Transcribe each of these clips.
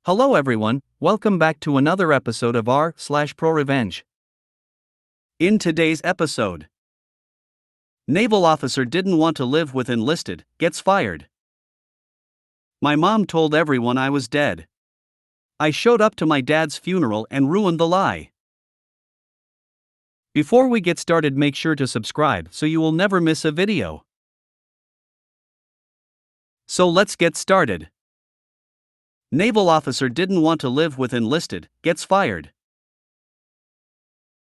Hello everyone, welcome back to another episode of r/ProRevenge. In today's episode, Naval officer didn't want to live with enlisted, gets fired. My mom told everyone I was dead. I showed up to my dad's funeral and ruined the lie. Before we get started, make sure to subscribe so you will never miss a video. So let's get started. Naval officer didn't want to live with enlisted, gets fired.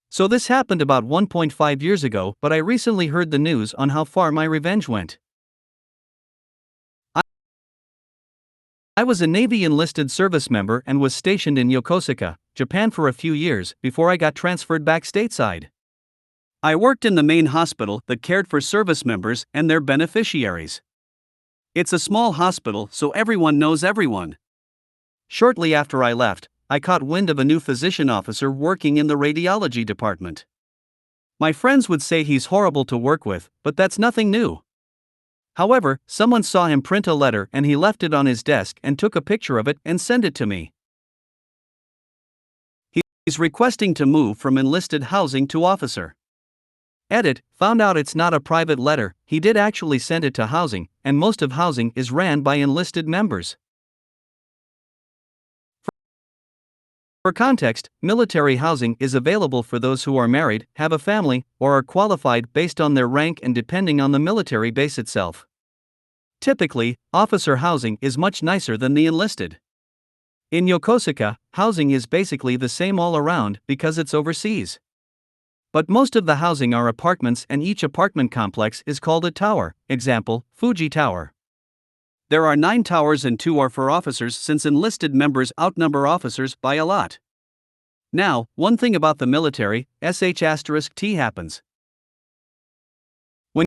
So this happened about 1.5 years ago, but I recently heard the news on how far my revenge went. I was a Navy enlisted service member and was stationed in Yokosuka, Japan for a few years before I got transferred back stateside. I worked in the main hospital that cared for service members and their beneficiaries. It's a small hospital, so everyone knows everyone. Shortly after I left, I caught wind of a new physician officer working in the radiology department. My friends would say he's horrible to work with, but that's nothing new. However, someone saw him print a letter and he left it on his desk and took a picture of it and sent it to me. He's requesting to move from enlisted housing to officer. Edit, found out it's not a private letter, he did actually send it to housing, and most of housing is ran by enlisted members. For context, military housing is available for those who are married, have a family, or are qualified based on their rank and depending on the military base itself. Typically, officer housing is much nicer than the enlisted. In Yokosuka, housing is basically the same all around because it's overseas. But most of the housing are apartments and each apartment complex is called a tower, example, Fuji Tower. There are 9 towers and 2 are for officers since enlisted members outnumber officers by a lot. Now, one thing about the military, *T happens. When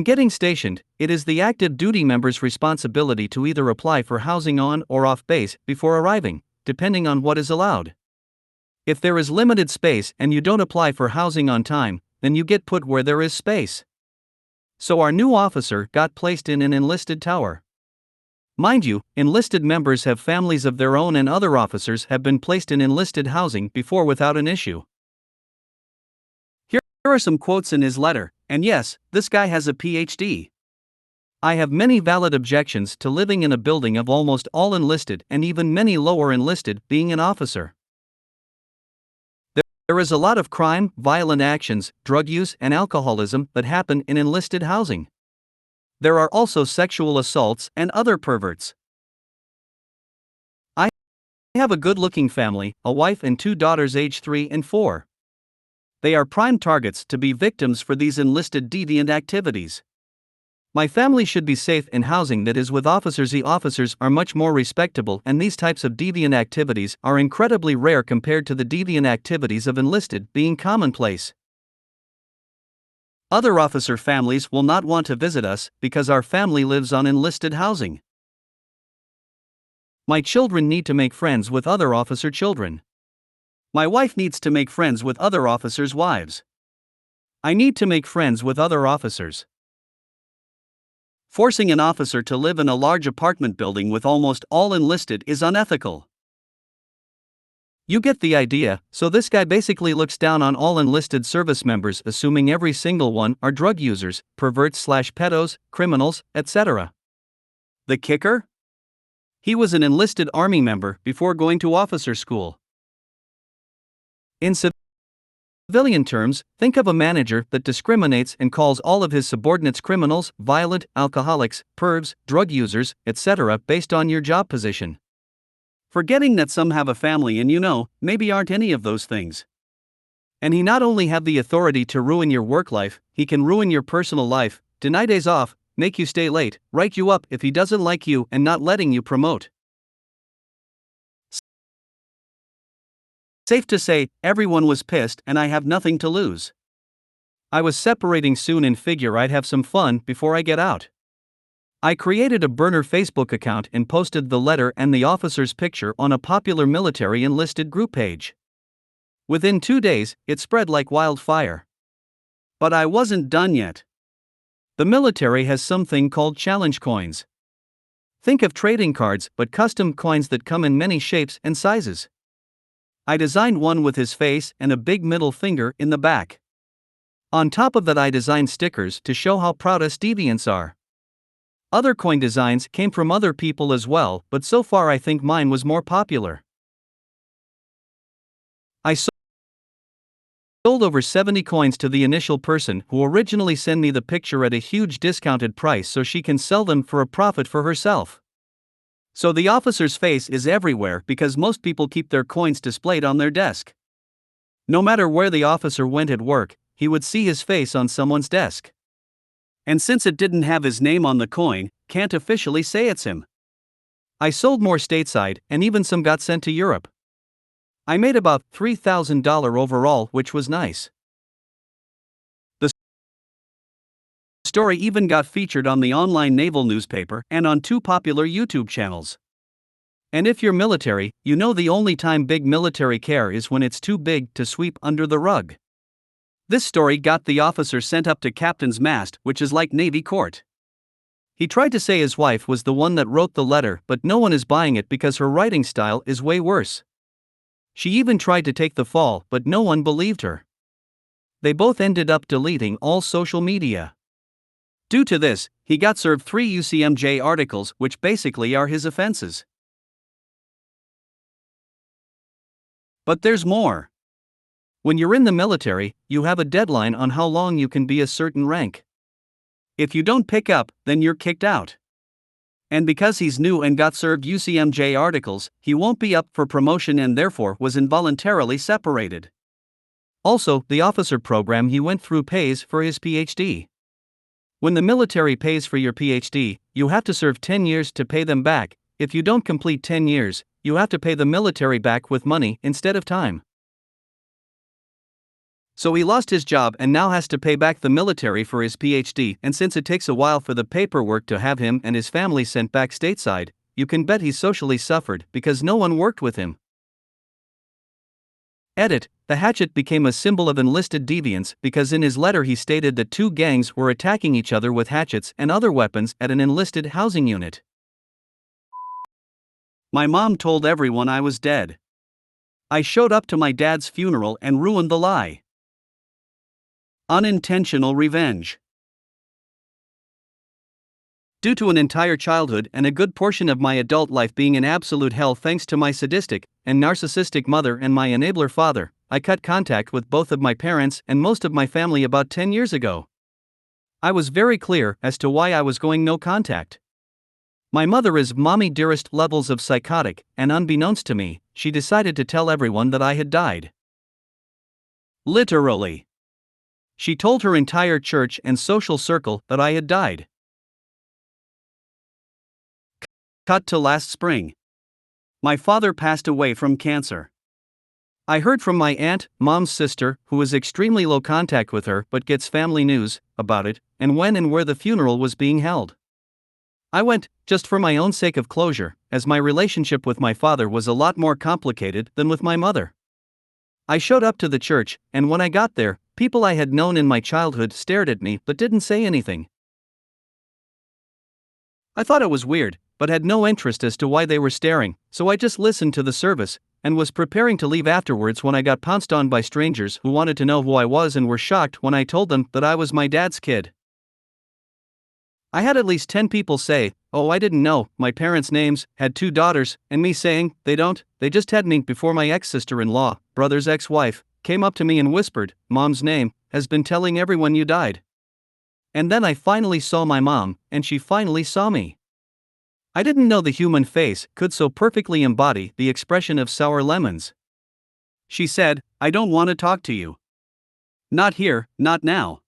getting stationed, it is the active duty member's responsibility to either apply for housing on or off base before arriving, depending on what is allowed. If there is limited space and you don't apply for housing on time, then you get put where there is space. So our new officer got placed in an enlisted tower. Mind you, enlisted members have families of their own and other officers have been placed in enlisted housing before without an issue. Here are some quotes in his letter, and yes, this guy has a PhD. I have many valid objections to living in a building of almost all enlisted and even many lower enlisted being an officer. There is a lot of crime, violent actions, drug use, and alcoholism that happen in enlisted housing. There are also sexual assaults and other perverts. I have a good-looking family, a wife and 2 daughters aged 3 and 4. They are prime targets to be victims for these enlisted deviant activities. My family should be safe in housing that is with officers. The officers are much more respectable and these types of deviant activities are incredibly rare compared to the deviant activities of enlisted being commonplace. Other officer families will not want to visit us because our family lives on enlisted housing. My children need to make friends with other officer children. My wife needs to make friends with other officers' wives. I need to make friends with other officers. Forcing an officer to live in a large apartment building with almost all enlisted is unethical. You get the idea, so this guy basically looks down on all enlisted service members, assuming every single one are drug users, perverts/pedos, criminals, etc. The kicker? He was an enlisted army member before going to officer school. In civilian terms, think of a manager that discriminates and calls all of his subordinates criminals, violent, alcoholics, pervs, drug users, etc. based on your job position. Forgetting that some have a family and maybe aren't any of those things. And he not only have the authority to ruin your work life, he can ruin your personal life, deny days off, make you stay late, write you up if he doesn't like you and not letting you promote. Safe to say, everyone was pissed and I have nothing to lose. I was separating soon and figure I'd have some fun before I get out. I created a burner Facebook account and posted the letter and the officer's picture on a popular military enlisted group page. Within 2 days, it spread like wildfire. But I wasn't done yet. The military has something called challenge coins. Think of trading cards, but custom coins that come in many shapes and sizes. I designed one with his face and a big middle finger in the back. On top of that, I designed stickers to show how proud us deviants are. Other coin designs came from other people as well, but so far I think mine was more popular. I sold over 70 coins to the initial person who originally sent me the picture at a huge discounted price so she can sell them for a profit for herself. So the officer's face is everywhere because most people keep their coins displayed on their desk. No matter where the officer went at work, he would see his face on someone's desk. And since it didn't have his name on the coin, can't officially say it's him. I sold more stateside, and even some got sent to Europe. I made about $3,000 overall, which was nice. The story even got featured on the online naval newspaper and on 2 popular YouTube channels. And if you're military, you know the only time big military care is when it's too big to sweep under the rug. This story got the officer sent up to captain's mast, which is like Navy court. He tried to say his wife was the one that wrote the letter, but no one is buying it because her writing style is way worse. She even tried to take the fall, but no one believed her. They both ended up deleting all social media. Due to this, he got served 3 UCMJ articles, which basically are his offenses. But there's more. When you're in the military, you have a deadline on how long you can be a certain rank. If you don't pick up, then you're kicked out. And because he's new and got served UCMJ articles, he won't be up for promotion and therefore was involuntarily separated. Also, the officer program he went through pays for his PhD. When the military pays for your PhD, you have to serve 10 years to pay them back. If you don't complete 10 years, you have to pay the military back with money instead of time. So he lost his job and now has to pay back the military for his PhD, and since it takes a while for the paperwork to have him and his family sent back stateside, you can bet he socially suffered because no one worked with him. Edit: the hatchet became a symbol of enlisted deviance because in his letter he stated that 2 gangs were attacking each other with hatchets and other weapons at an enlisted housing unit. My mom told everyone I was dead. I showed up to my dad's funeral and ruined the lie. Unintentional revenge. Due to an entire childhood and a good portion of my adult life being in absolute hell thanks to my sadistic and narcissistic mother and my enabler father, I cut contact with both of my parents and most of my family about 10 years ago. I was very clear as to why I was going no contact. My mother is mommy dearest levels of psychotic, and unbeknownst to me, she decided to tell everyone that I had died. Literally. She told her entire church and social circle that I had died. Cut to last spring. My father passed away from cancer. I heard from my aunt, mom's sister, who is extremely low contact with her but gets family news about it, and when and where the funeral was being held. I went, just for my own sake of closure, as my relationship with my father was a lot more complicated than with my mother. I showed up to the church, and when I got there, people I had known in my childhood stared at me but didn't say anything. I thought it was weird, but had no interest as to why they were staring, so I just listened to the service, and was preparing to leave afterwards when I got pounced on by strangers who wanted to know who I was and were shocked when I told them that I was my dad's kid. I had at least 10 people say, "Oh, I didn't know, my parents' names, had 2 daughters," and me saying, "They don't, they just had me," before my ex-sister-in-law, brother's ex-wife, came up to me and whispered, "Mom's name has been telling everyone you died." And then I finally saw my mom, and she finally saw me. I didn't know the human face could so perfectly embody the expression of sour lemons. She said, "I don't want to talk to you. Not here, not now.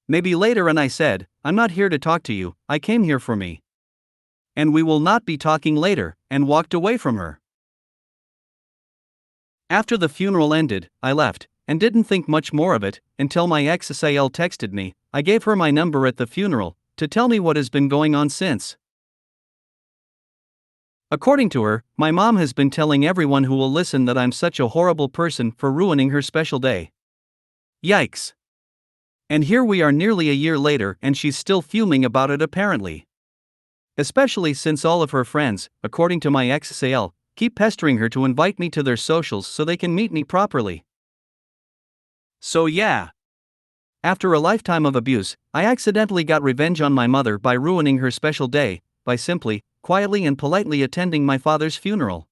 Maybe later," and I said, "I'm not here to talk to you, I came here for me. And we will not be talking later," and walked away from her. After the funeral ended, I left, and didn't think much more of it, until my ex-SIL texted me. I gave her my number at the funeral, to tell me what has been going on since. According to her, my mom has been telling everyone who will listen that I'm such a horrible person for ruining her special day. Yikes. And here we are nearly a year later and she's still fuming about it apparently. Especially since all of her friends, according to my ex Sael, keep pestering her to invite me to their socials so they can meet me properly. So yeah. After a lifetime of abuse, I accidentally got revenge on my mother by ruining her special day, by simply, quietly and politely attending my father's funeral.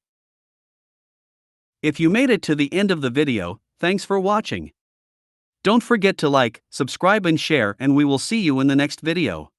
If you made it to the end of the video, thanks for watching. Don't forget to like, subscribe and share, and we will see you in the next video.